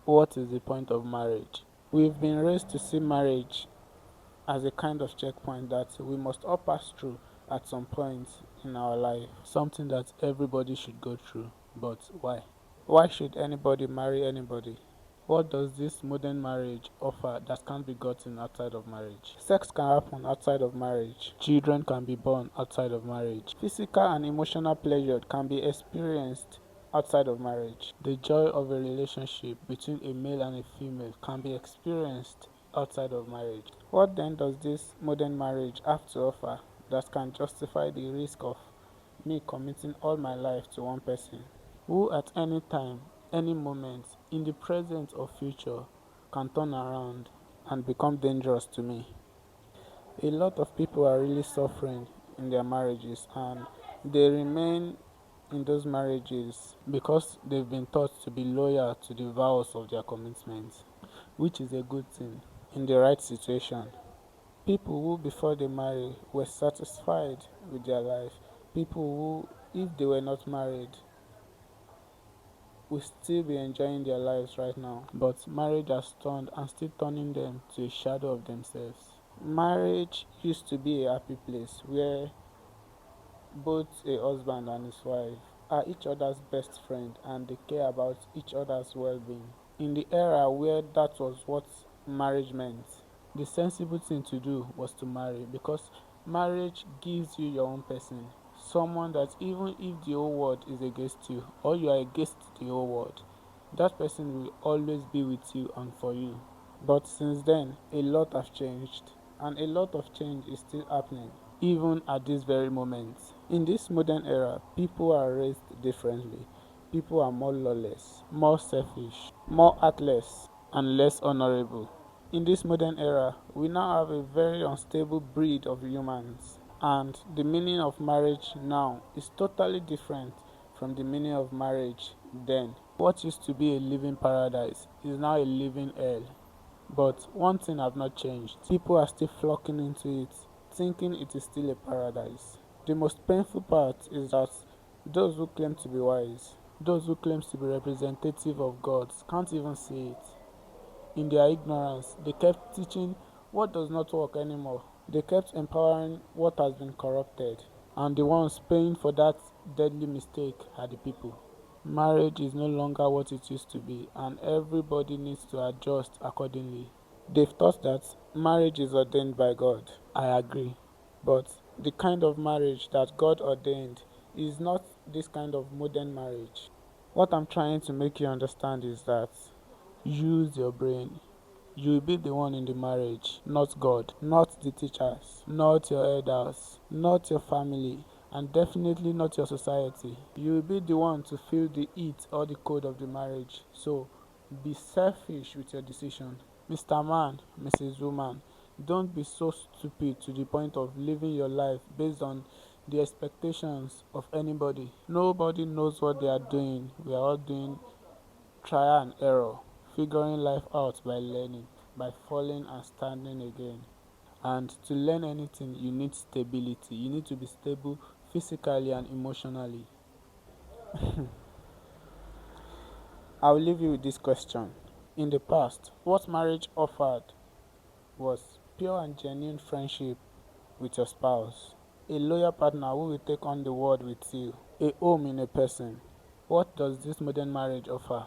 What is the point of marriage? We've been raised to see marriage as a kind of checkpoint that we must all pass through at some point in our life, something that everybody should go through. But why? Why should anybody marry anybody? What does this modern marriage offer that can't be gotten outside of marriage? Sex can happen outside of marriage. Children can be born outside of marriage. Physical and emotional pleasure can be experienced outside of marriage. The joy of a relationship between a male and a female can be experienced outside of marriage. What then does this modern marriage have to offer that can justify the risk of me committing all my life to one person who at any time, any moment, in the present or future, can turn around and become dangerous to me? A lot of people are really suffering in their marriages, and they remain in those marriages because they've been taught to be loyal to the vows of their commitments, which is a good thing in the right situation. People who before they marry were satisfied with their life, people who if they were not married will still be enjoying their lives right now, but marriage has turned and still turning them to a shadow of themselves. Marriage used to be a happy place where both a husband and his wife are each other's best friend and they care about each other's well-being. In the era where that was what marriage meant, the sensible thing to do was to marry, because marriage gives you your own person, someone that even if the whole world is against you or you are against the whole world, that person will always be with you and for you. But since then, a lot have changed, and a lot of change is still happening, even at this very moment. In this modern era, people are raised differently. People are more lawless, more selfish, more heartless, and less honorable. In this modern era, we now have a very unstable breed of humans, and the meaning of marriage now is totally different from the meaning of marriage then. What used to be a living paradise is now a living hell. But one thing have not changed. People are still flocking into it, thinking it is still a paradise. The most painful part is that those who claim to be wise, those who claim to be representative of God, can't even see it. In their ignorance, they kept teaching what does not work anymore. They kept empowering what has been corrupted. And the ones paying for that deadly mistake are the people. Marriage is no longer what it used to be, and everybody needs to adjust accordingly. They've thought that marriage is ordained by God. I agree. But the kind of marriage that God ordained is not this kind of modern marriage. What I'm trying to make you understand is that use your brain. You will be the one in the marriage, not God, not the teachers, not your elders, not your family, and definitely not your society. You will be the one to feel the heat or the code of the marriage. So be selfish with your decision. Mr. Man, Mrs. Woman, don't be so stupid to the point of living your life based on the expectations of anybody. Nobody knows what they are doing. We are all doing trial and error, figuring life out by learning, by falling and standing again. And to learn anything, you need stability. You need to be stable physically and emotionally. I'll leave you with this question. In the past, what marriage offered was pure and genuine friendship with your spouse, a loyal partner who will take on the world with you, a home in a person. What does this modern marriage offer?